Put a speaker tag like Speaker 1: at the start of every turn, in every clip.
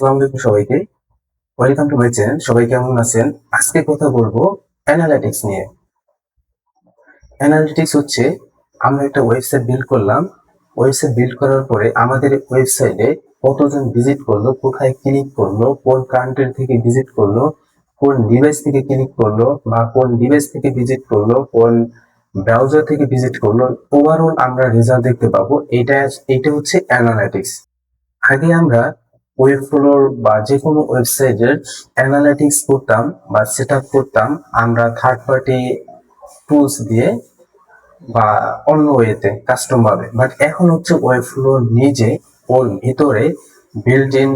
Speaker 1: আসসালামু আলাইকুম সবাইকে। Welcome to my channel. সবাই কেমন আছেন? আজকে কথা বলবো অ্যানালিটিক্স নিয়ে। অ্যানালিটিক্স হচ্ছে আমরা একটা ওয়েবসাইট বিল্ড করলাম। ওয়েবসাইট বিল্ড করার পরে আমাদের ওয়েবসাইটে কতজন ভিজিট করলো, কোথায় ক্লিক করলো, কোন কান্ট্রি থেকে ভিজিট করলো, কোন ডিভাইস থেকে ক্লিক করলো বা কোন ডিভাইস থেকে ভিজিট করলো, কোন ব্রাউজার থেকে ভিজিট করলো, ওভারঅল আমরা রেজাল্ট দেখতে পাবো। এটা হচ্ছে অ্যানালিটিক্স। আগে আমরা ওয়েব ফ্লোর বা যে কোনো ওয়েবসাইটের অ্যানালিটিক্স করতাম বা সেট আপ করতাম আমরা থার্ড পার্টি টুলস দিয়ে বা অন্য ওয়েতে কাস্টম ভাবে। বাট এখন হচ্ছে ওয়েব ফ্লোর নিজে ওর ভিতরে বিল্ট ইন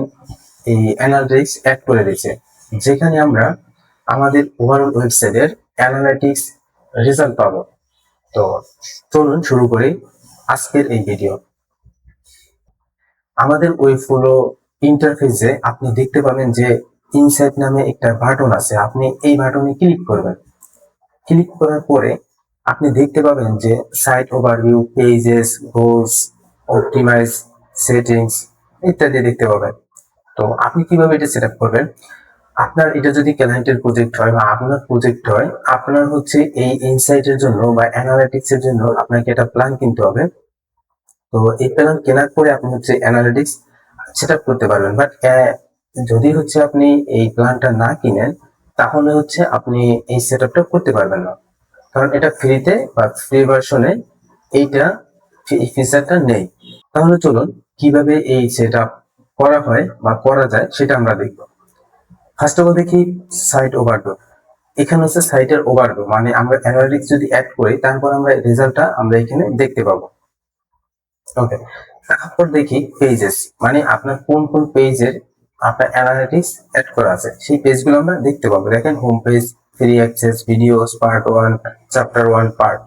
Speaker 1: এই অ্যানালিটিক্স অ্যাড করে দিয়েছে, যেখানে আমরা আমাদের ওভারঅল ওয়েবসাইটের অ্যানালিটিক্স রেজাল্ট পাবো। তো চলুন শুরু করি আজকের এই ভিডিও। আমাদের ওয়েব ফ্লো ইন্টারফেসে আপনি দেখতে পাবেন যে ইনসাইট নামে একটা বাটন আছে। আপনি এই বাটনে ক্লিক করবেন। ক্লিক করার পরে আপনি দেখতে পাবেন যে site overview, pages, goals, optimise, settings ইত্যাদি দেখতে পাবেন। তো আপনি কিভাবে এটা সেট আপ করবেন? আপনার এটা যদি ক্লায়েন্টের প্রজেক্ট হয় বা আপনার প্রজেক্ট হয়, আপনার হচ্ছে এই ইনসাইটের জন্য বা অ্যানালিটিক্স এর জন্য আপনাকে একটা প্ল্যান কিনতে হবে। তো এই প্ল্যান কেনার পরে আপনি হচ্ছে অ্যানালিটিক্স সেট আপ করতে পারবেন। বাট যদি হচ্ছে আপনি এই প্ল্যানটা না কিনেন, তাহলে হচ্ছে আপনি এই সেট আপটা করতে পারবেন না, কারণ এটা ফ্রিতে বা ফ্রি ভার্সনে এইটা ফিচারটা নেই। তাহলে চলুন কিভাবে এই সেট আপ করা হয় বা করা যায় সেটা আমরা দেখব। ফার্স্ট অফ অল দেখি সাইট ওভারভিউ। এখানে হচ্ছে সাইটের ওভারভিউ, মানে আমরা অ্যানালিটিক্স যদি অ্যাড করি তারপর আমরা রেজাল্টটা আমরা এখানে দেখতে পাবো। ওকে, তারপর দেখি পেজেস, মানে আপনার কোন কোন পেজের আপনার অ্যানালিটিক্স অ্যাড করা আছে সেই পেজগুলো আমরা দেখতে পাবো। দেখেন home page, free access, videos, part 1, chapter 1, part,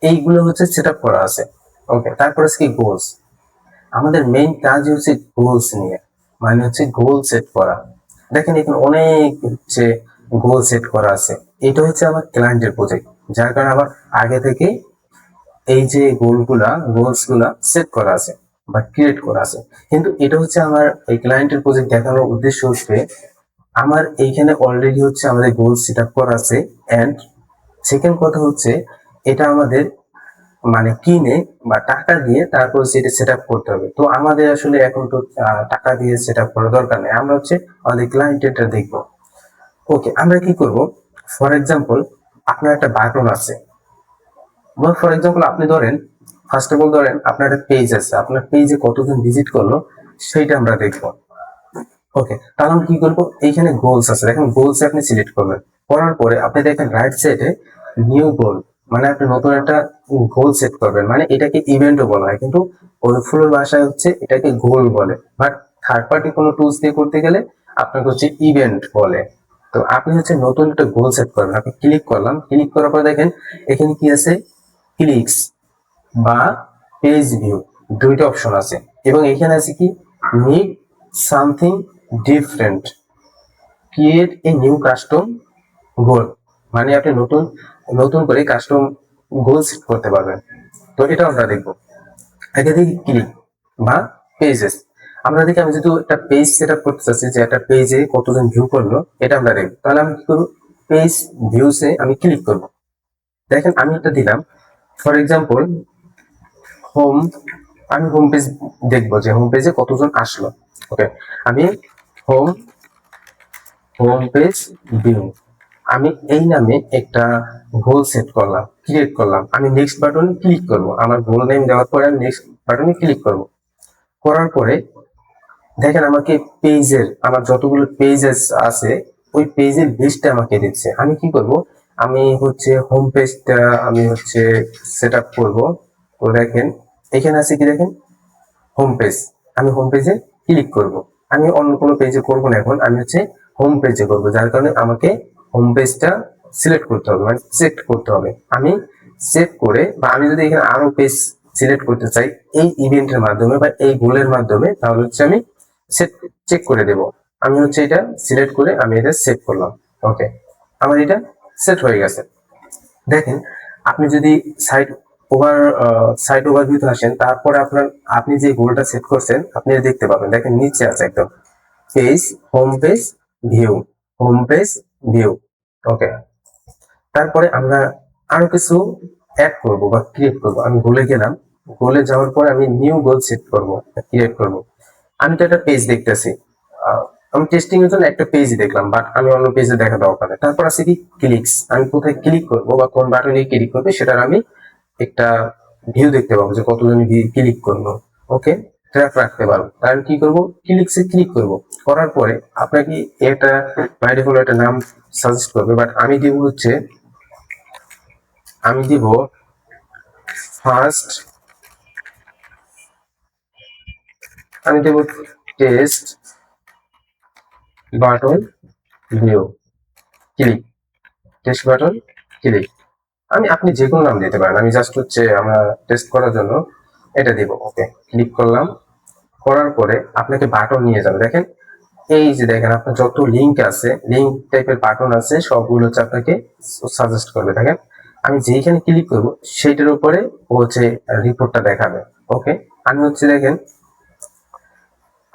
Speaker 1: এইগুলো হচ্ছে সেট আপ করা আছে। ওকে, তারপর কি গোলস। আমাদের মেইন কাজ হচ্ছে গোলস নিয়ে, মানে হচ্ছে গোল সেট করা। দেখেন এখানে অনেক হচ্ছে গোল সেট করা আছে। এটা হচ্ছে আমার ক্লায়েন্টের প্রজেক্ট, যার কারণে আমার আগে থেকে এই যে গোলস গুলা সেট করা আছে বা ক্রিয়েট করা আছে। কিন্তু এটা হচ্ছে আমার এই ক্লায়েন্টের প্রজেক্ট দেখানোর উদ্দেশ্য হচ্ছে আমার এইখানে অলরেডি হচ্ছে আমাদের গোল সেট আপ করা আছে। এন্ড সেকেন্ড কথা হচ্ছে এটা আমাদের মানে কিনে বা টাকা দিয়ে তারপর সেটা সেট আপ করতে হবে। তো আমাদের আসলে এখন তো টাকা দিয়ে সেট আপ করার দরকার নেই, আমরা হচ্ছে আমাদের ক্লায়েন্টেরটা দেখবো। ওকে, আমরা কি করব? ফর এক্সাম্পল আপনার একটা বাটন আছে। ফর এক্সাম্পল আপনি ধরেন, ফার্স্ট অফ অল ধরেন আপনার একটা পেজ আছে, আপনার পেজে কতজন ভিজিট করলো সেইটা আমরা দেখবো। ওকে, তাহলে আমি কি করবো? এইখানে গোলস আছে, দেখেন গোলস আপনি সিলেক্ট করবেন। করার পরে আপনি দেখেন রাইট সাইডে নিউ গোল, মানে আপনি নতুন একটা গোল সেট করবেন। মানে এটাকে ইভেন্টও বলা হয়, কিন্তু ওয়েবফ্লোর ভাষায় হচ্ছে এটাকে গোল বলে। বাট থার্ড পার্টি কোনো টুলস দিয়ে করতে গেলে আপনাকে হচ্ছে ইভেন্ট বলে। তো আপনি হচ্ছে নতুন একটা গোল সেট করবেন। আপনি ক্লিক করলাম, ক্লিক করার পর দেখেন এখানে কি আছে, ক্লিকস বা পেজ ভিউ, দুইটা অপশন আছে। এবং এখানে আছে কি, need something different, create a new custom goal, মানে আপনি নতুন নতুন করে কাস্টম গোল সেট করতে পারবেন। তো এটা আমরা দেখবো। আগে দেখি ক্লিক বা পেজেস। আমরা দেখি আমি যদি একটা পেজ সেট আপ করতে চাচ্ছি যে একটা পেজে কতজন ভিউ করলো, এটা আমরা দেখবো। তাহলে আমি কি করবো? পেজ ভিউসে আমি ক্লিক করব। দেখেন আমি এটা দিলাম, ফর এক্সাম্পল হোম। আমি হোম পেজ দেখবো যে হোম পেজে কতজন আসলো। ওকে, আমি হোম হোম পেজ ভিউ, আমি এই নামে একটা গোল সেট করলাম, ক্রিয়েট করলাম। আমি নেক্সট বাটনে ক্লিক করব। আমার গোল নেম দেওয়ার পরে আমি নেক্সট বাটনে ক্লিক করব। করার পরে দেখেন আমাকে পেজের, আমার যতগুলো পেজেস আছে ওই পেজের লিস্টটা আমাকে দিচ্ছে। আমি কি করব? আমি হচ্ছে হোম পেজটা আমি হচ্ছে সেট আপ করবো। তো দেখেন এখানে আছে কি, দেখেন হোম পেজ। আমি হোম পেজে ক্লিক করব। আমি অন্য কোনো পেজে করব না, এখন আমি হচ্ছে হোম পেজে করব। যার কারণে আমাকে হোম পেজটা সিলেক্ট করতে হবে, মানে সিলেক্ট করতে হবে। আমি সেভ করে বা আমি যদি এখানে আরো পেজ সিলেক্ট করতে চাই এই ইভেন্টের মাধ্যমে বা এই গোলের মাধ্যমে, তাহলে হচ্ছে আমি সেট চেক করে দেব। আমি হচ্ছে এটা সিলেক্ট করে আমি এটা সেভ করলাম। ওকে, আমার এটা সেট হয়ে গেছে। দেখেন আপনি যদি সাইট সাইট ওভারভিউতে আসেন, তারপরে আপনি যে গোলটা সেট করছেন আপনি দেখতে পাবেন। দেখেন নিচে আছে একদম page, home page, view, home page, view. Okay, তারপরে আমরা আরো কিছু অ্যাড করব বা ক্রিয়েট করব। আমি গোলে গেলাম, গোলে যাওয়ার পর আমি নিউ গোল সেট করব, ক্রিয়েট করব। আমি তো একটা পেজ দেখতেছি, আমি টেস্টিং এর জন্য একটা পেজ দেখলাম, বাট আমি অন্য পেজে দেখা দরকার নেই। তারপর আছে কি ক্লিকস, আমি কোথায় ক্লিক করব বা কোন বাটনে ক্লিক করবে সেটার আমি একটা ভিউ দেখতে পাবো যে কতজন ক্লিক করলো। ওকে, ট্র্যাক রাখতে পারবো। তাই আমি কি করবো, ক্লিকসে ক্লিক করব। করার পরে আপনাকে এটা বাই ডিফল্ট একটা নাম সাজেস্ট করবে, বাট আমি দিব হচ্ছে, আমি দিব ফার্স্ট, আমি দেব test button view click, test button click. আপনি যে কোনো নাম দিতে পারেন, আমি জাস্ট হচ্ছে আমরা টেস্ট করার জন্য এটা দিব। ওকে, ক্লিক করলাম। করার পরে আপনাকে বাটন নিয়ে যাবে। দেখেন, এই যে দেখেন আপনার যত লিঙ্ক আছে, লিঙ্ক টাইপের বাটন আছে, সবগুলো হচ্ছে আপনাকে সাজেস্ট করবে। দেখেন, আমি যেইখানে ক্লিক করব সেইটার উপরে ও হচ্ছে রিপোর্টটা দেখাবে। ওকে, আমি হচ্ছে দেখেন,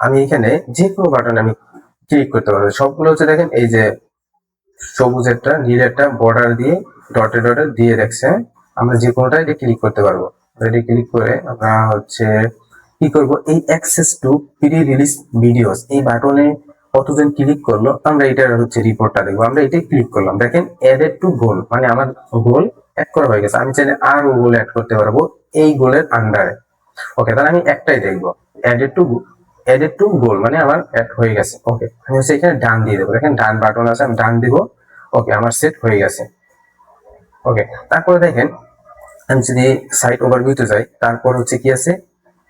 Speaker 1: আমি এখানে যে কোনো বাটনে আমি ক্লিক করতে পারবো। সবগুলো হচ্ছে দেখেন, এই যে সবুজ একটা, নীল একটা বর্ডার দিয়ে ডটে ডটে দিয়ে রাখছে, আমরা যে কোনোটা এটা ক্লিক করতে পারবো। এটি ক্লিক করে আমরা হচ্ছে কি করব, এই access to pre release videos এই বাটনে কতজন ক্লিক করলো আমরা এটার হচ্ছে রিপোর্টটা দেখবো। আমরা এটাই ক্লিক করলাম, দেখেন অ্যাডেড টু গোল, মানে আমার গোল অ্যাড করা হয়ে গেছে। আমি চাইলে আরো গোল অ্যাড করতে পারবো এই গোলের আন্ডারে। ওকে, তাহলে আমি একটাই দেখবো, অ্যাডেড টু গোল, মানে আমার অ্যাড হয়ে গেছে। ওকে, আমি হচ্ছে এখানে ডান দিয়ে দেবো। দেখেন ডান বাটন আছে, আমি ডান দিব। ওকে, আমার সেট হয়ে গেছে। ওকে, তারপরে দেখেন, আমি যদি সাইট ওভারভিউতে যাই, তারপর হচ্ছে কি আছে,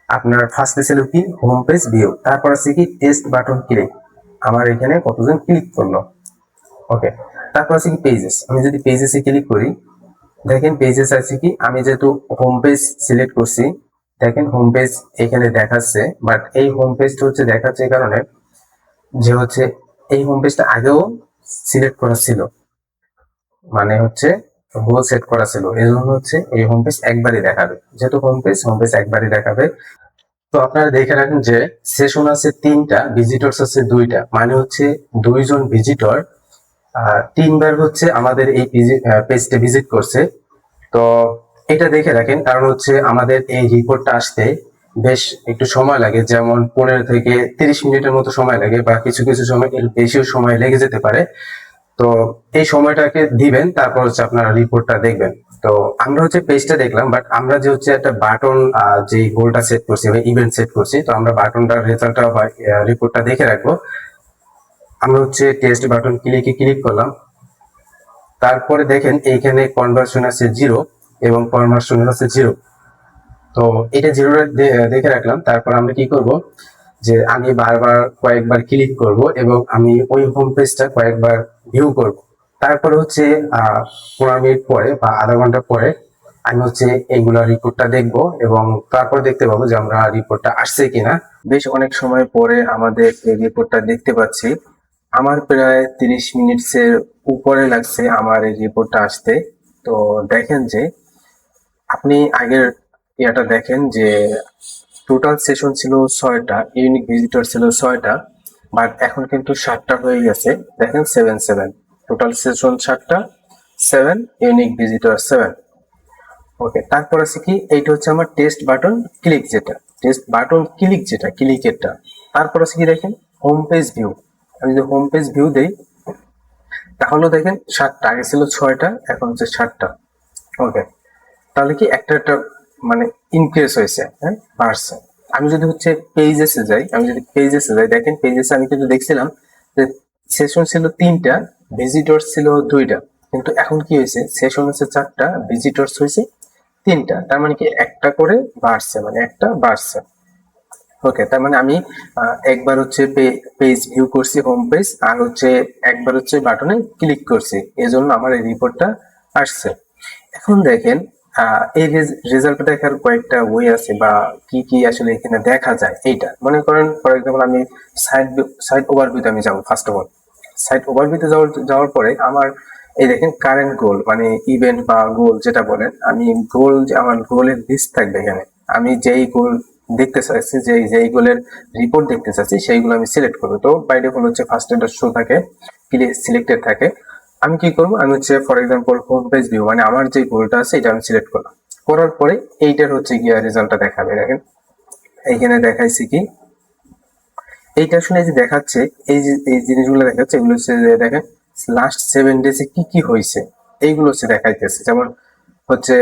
Speaker 1: আপনার ফার্স্ট ছিল কি হোম পেজ ভিউ, তারপর আছে কি টেস্ট বাটন ক্লিক, আমার এখানে কতজন ক্লিক করলো। ওকে, তারপর আছে কি পেজেস, আমি যদি পেজেসে ক্লিক করি, দেখেন পেজেস আছে কি, আমি যেহেতু হোম পেজ সিলেক্ট করছি, দেখেন হোম পেজ এখানে দেখাচ্ছে, বাট এই হোম পেজটা হচ্ছে দেখাচ্ছে এই কারণে যে হচ্ছে এই হোম পেজটা আগেও সিলেক্ট করা ছিল, মানে হচ্ছে গোল সেট করা ছিল, এই জন্য হচ্ছে এই হোম পেজ একবারই দেখাবে। যেহেতু হোম পেজ একবারই দেখাবে। তো আপনারা দেখে রাখেন যে সেশন আছে 3টা, ভিজিটরস আছে 2টা, মানে হচ্ছে 2জন ভিজিটর 3বার হচ্ছে আমাদের এই পেজটা ভিজিট করছে। তো এটা দেখে রাখেন, কারণ হচ্ছে আমাদের এই রিপোর্টটা আসতে বেশ একটু সময় লাগে, যেমন 15 থেকে 30 মিনিটের মতো সময় লাগে, বা কিছু কিছু সময় এর বেশিও সময় লেগে যেতে পারে। তো এই সময়টাকে দিবেন, তারপর হচ্ছে আপনারা রিপোর্টটা দেখবেন। তো আমরা হচ্ছে পেজটা দেখলাম, বাট আমরা যে হচ্ছে একটা বাটন যে গোলটা সেট করছি বা ইভেন্ট সেট করছি, তো আমরা বাটনটার রেজাল্টটা বা রিপোর্টটা দেখে রাখবো। আমরা হচ্ছে টেস্ট বাটন ক্লিক করলাম। তারপরে দেখেন এইখানে কনভার্সন আছে 0 এবং কনভার্সন আছে 0। তো এটা 0 দেখে রাখলাম। তারপর আমরা কি করব, যে আমি বারবার কয়েকবার ক্লিক করব এবং আমি ওই হোম পেজটা কয়েকবার ভিউ করব। তারপরে হচ্ছে 15 মিনিট পরে বা আধা ঘন্টা পরে আমি হচ্ছে এইগুলা রিপোর্টটা দেখব, এবং তারপর দেখতে পাবো যে আমরা রিপোর্টটা আসছে কিনা। বেশ অনেক সময় পরে আমাদের এই রিপোর্টটা দেখতে পাচ্ছি। আমার প্রায় 30 মিনিটের উপরে লাগছে আমার এই রিপোর্টটা আসতে। তো দেখেন যে আপনি আগের ইয়াটা দেখেন যে টোটাল সেশন ছিল 6টা, ইউনিক ভিজিটর ছিল 6টা, বাট এখন কিন্তু 7টা হয়ে গেছে। দেখেন 7 টোটাল সেশন 7টা, 7 ইউনিক ভিজিটর 7। ওকে, তারপর আছে কি, এইটা হচ্ছে আমার টেস্ট বাটন ক্লিক, যেটা টেস্ট বাটন ক্লিক যেটা ক্লিকেরটা। তারপর আছে কি দেখেন হোম পেজ ভিউ, আমি যদি হোম পেজ ভিউ দেই তাহলে দেখেন 7টা, আগে ছিল 6টা, এখন হচ্ছে 7টা। ওকে, তাহলে কি একটা একটা মানে ইনক্রিজ হয়েছে, হ্যাঁ, বাড়ছে। আমি যদি হচ্ছে পেজেসে যাই, দেখেন পেজেসে আমি কিন্তু দেখছিলাম যে সেশন ছিল 3টা, ভিজিটরস ছিল 2টা, কিন্তু এখন কি হয়েছে, সেশন হচ্ছে 4টা, ভিজিটরস হয়েছে 3টা, তার মানে কি একটা করে বাড়ছে, মানে একটা বাড়ছে। ওকে, তার মানে আমি একবার হচ্ছে পেজ ভিউ করছি হোম পেজ, আর হচ্ছে একবার হচ্ছে বাটনে ক্লিক করছি, এজন্য আমার এই রিপোর্টটা আসছে। এখন দেখেন এই রেজাল্ট দেখার কয়েকটা ওয়ে আছে, বা কি কি আসলে এখানে দেখা যায়। এইটা মনে করেন, ফর এক্সাম্পল আমি সাইট ওভারভিউতে আমি যাবো। ফার্স্ট অফ অল সাইট ওভারভিউতে যাওয়ার পরে আমার এই দেখেন কারেন্ট গোল, মানে ইভেন্ট বা গোল যেটা বলেন, আমি গোল, যে আমার গোলের লিস্ট থাকবে এখানে। আমি যেই গোল দেখতে চাচ্ছি, যে এইগুলোর রিপোর্ট দেখতে চাচ্ছি, সেইগুলো আমি সিলেক্ট করবো। তো বাই ডিফল্ট হচ্ছে ফার্স্ট এটা শো থাকে, সিলেক্টেড থাকে। আমি কি করবো, আমি হচ্ছে for example whom page view, মানে আমার যে গোলটা আছে এটা আমি সিলেক্ট করলাম। করার পরে এইটার হচ্ছে গিয়ে রেজাল্টটা দেখাবে। দেখেন এইখানে দেখাইছি কি, এইটা শুনে যে দেখাচ্ছে, এই জিনিসগুলো দেখাচ্ছে, এগুলো হচ্ছে যে দেখেন লাস্ট 7 ডেজে কি কি হয়েছে এইগুলো হচ্ছে দেখাইতেছে। যেমন হচ্ছে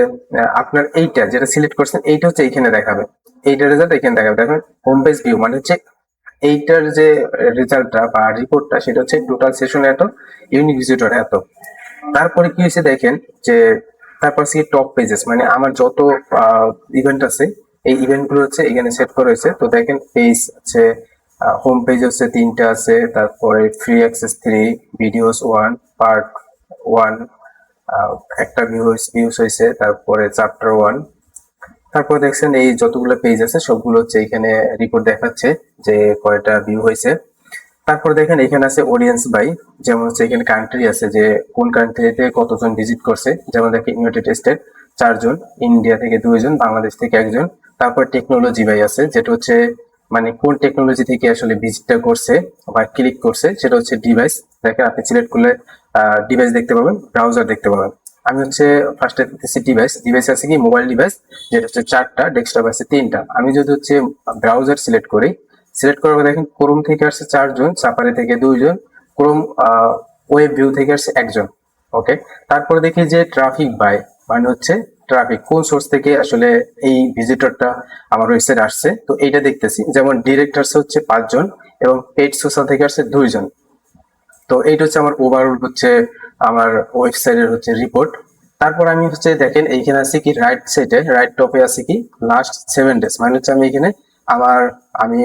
Speaker 1: আপনার এইটা যেটা সিলেক্ট করছেন এইটা হচ্ছে এইখানে দেখাবে, এইটার রেজাল্ট এখানে দেখাবে। দেখেন হোম পেজ ভিউ মানে হচ্ছে এইটার যে রেজাল্টটা বা রিপোর্টটা সেটা হচ্ছে টোটাল সেশন এত, ইউনিক ভিজিটর এত। তারপরে কি হয়েছে দেখেন যে তারপর হচ্ছে টপ পেজেস, মানে আমার যত ইভেন্ট আছে এই ইভেন্ট গুলো হচ্ছে এখানে সেট করা হয়েছে। তো দেখেন পেজ আছে, হোম পেজ হচ্ছে 3টা আছে, তারপরে ফ্রি অ্যাক্সেস 3, ভিডিওস 1, পার্ট 1, একটা ভিউস হয়েছে, তারপরে চ্যাপ্টার 1। তারপর দেখছেন এই যতগুলো পেজ আছে সবগুলো হচ্ছে এখানে রিপোর্ট দেখাচ্ছে যে কয়টা ভিউ হয়েছে। তারপর দেখেন এখানে আছে অডিয়েন্স বাই, যেমন হচ্ছে এখানে কান্ট্রি আছে যে কোন কান্ট্রিতে কতজন ভিজিট করছে। যেমন দেখেন ইউনাইটেড স্টেট 4 জন, ইন্ডিয়া থেকে 2 জন, বাংলাদেশ থেকে 1 জন। তারপর টেকনোলজি বাই আছে, যেটা হচ্ছে মানে কোন টেকনোলজি থেকে আসলে ভিজিটটা করছে বা ক্লিক করছে, সেটা হচ্ছে ডিভাইস। দেখেন আপনি সিলেক্ট করলে ডিভাইস দেখতে পাবেন, ব্রাউজার দেখতে পাবেন। আমি হচ্ছে ফার্স্টে দিতেছি ডিভাইস আছে কি মোবাইল ডিভাইস, যেটা হচ্ছে 4টা, ডেস্কটপ আছে 3টা। আমি যদি হচ্ছে ব্রাউজার সিলেক্ট করি, সিলেক্ট করার পর দেখেন ক্রোম থেকে আসছে 4 জন, সাফারি থেকে 2 জন, ক্রোম ওয়েব ভিউ থেকে আসছে 1 জন। ওকে, তারপরে দেখি যে ট্রাফিক বাই, মানে হচ্ছে ট্রাফিক কোন সোর্স থেকে আসলে এই ভিজিটরটা আমার ওয়েবসাইট আসছে, তো এইটা দেখতেছি। যেমন ডিরেক্ট আসছে হচ্ছে 5 জন এবং পেড সোশ্যাল থেকে আসছে 2 জন। তো এইটা হচ্ছে আমার ওভারঅল হচ্ছে আমার ওয়েবসাইটের হচ্ছে রিপোর্ট। তারপর আমি হচ্ছে দেখেন এইখানে আছে কি রাইট সাইডে, রাইট টপে আছে কি লাস্ট 7 ডেজ, মানে হচ্ছে আমি এখানে আমি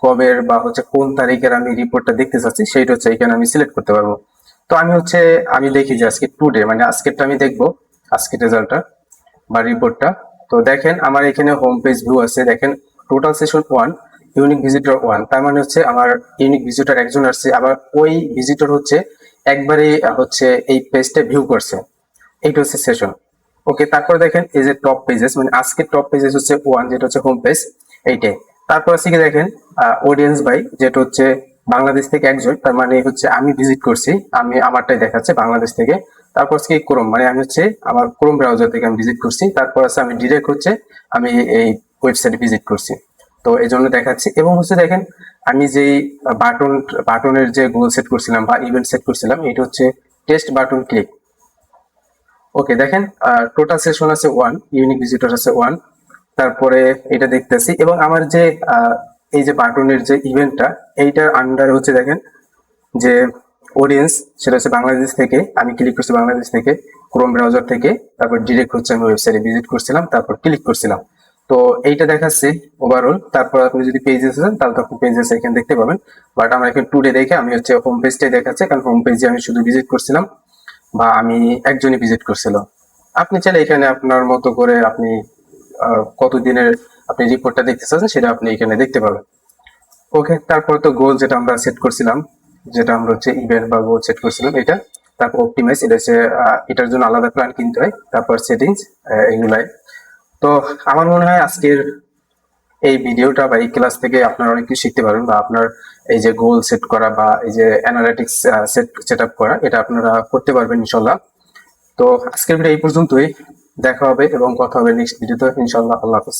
Speaker 1: কবের বা হচ্ছে কোন তারিখের আমি রিপোর্টটা দেখতে চাচ্ছি সেইটা হচ্ছে এখানে আমি সিলেক্ট করতে পারবো। তো আমি দেখি যে আজকে টুডে, মানে আজকেরটা আমি দেখবো, আজকের রেজাল্টটা বা রিপোর্টটা। তো দেখেন আমার এখানে হোম পেজ ভিউ আছে, দেখেন টোটাল সেশন 1, ইউনিক ভিজিটর 1, তার মানে হচ্ছে আমার ইউনিক ভিজিটর 1 জন আসছে, আবার ওই ভিজিটর হচ্ছে একবারে হচ্ছে এই পেজটা ভিউ করছে। এইটা হচ্ছে সেশন। ওকে, তারপর দেখেন এই যে টপ পেজেস, মানে আজকে টপ পেজেস হচ্ছে 1, যেটা হচ্ছে হোম পেজ এইটাই। তারপর আছে কি দেখেন অডিয়েন্স বাই, যেটা হচ্ছে বাংলাদেশ থেকে 1 জন, তার মানে হচ্ছে আমি ভিজিট করছি, আমি আমারটাই দেখাচ্ছে বাংলাদেশ থেকে। তারপর হচ্ছে কি ক্রোম, মানে আমি হচ্ছে আমার ক্রোম ব্রাউজার থেকে আমি ভিজিট করছি। তারপর আছে আমি ডিরেক্ট হচ্ছে আমি এই ওয়েবসাইটে ভিজিট করছি, তো এই জন্য দেখাচ্ছি। এবং হচ্ছে দেখেন আমি যেই বাটনের যে গোল সেট করছিলাম বা ইভেন্ট সেট করছিলাম, এটা হচ্ছে টেস্ট বাটন ক্লিক। ওকে, দেখেন টোটাল সেশন আছে 1, ইউনিক ভিজিটর আছে 1। তারপরে এটা দেখতেছি এবং আমার যে এই যে বাটনের যে ইভেন্টটা এইটার আন্ডারে হচ্ছে দেখেন যে অডিয়েন্স, সেটা হচ্ছে বাংলাদেশ থেকে, আমি ক্লিক করছি বাংলাদেশ থেকে ক্রোম ব্রাউজার থেকে। তারপর ডিরেক্ট হচ্ছে আমি ওয়েবসাইটে ভিজিট করছিলাম, তারপর ক্লিক করছিলাম। তো এইটা দেখাচ্ছে ওভারঅল। তারপর আপনি যদি পেজেস যান তাহলে তো আপনি পেজেস এখানে দেখতে পাবেন। বাট আমার এখানে টুডে দেখে আমি হচ্ছে হোম পেজটাই দেখাচ্ছে, কারণ হোম পেজে আমি শুধু ভিজিট করছিলাম বা আমি একজনই ভিজিট করছিল। আপনি চাইলে এখানে আপনার মতো করে আপনি কতদিনের আপনি রিপোর্টটা দেখতে চাচ্ছেন সেটা আপনি এখানে দেখতে পাবেন। ওকে, তারপর তো গোল যেটা আমরা সেট করছিলাম, যেটা আমরা হচ্ছে ইভেন্ট বা গোল সেট করছিলাম এটা। তারপর অপটিমাইজ, এটা হচ্ছে এটার জন্য আলাদা প্ল্যান কিনতে হয়। তারপর সেটিংস, এগুলাই। তো আমার মনে হয় আজকের এই ভিডিওটা বা এই ক্লাস থেকে আপনারা অনেক কিছু শিখতে পারবেন, বা আপনার এই যে গোল সেট করা বা এই যে অ্যানালিটিক্স সেট আপ করা, এটা আপনারা করতে পারবেন ইনশাল্লাহ। তো আজকের ভিডিও এই পর্যন্তই, দেখা হবে এবং কথা হবে নেক্সট ভিডিওতে ইনশাল্লাহ। আল্লাহ হাফেজ।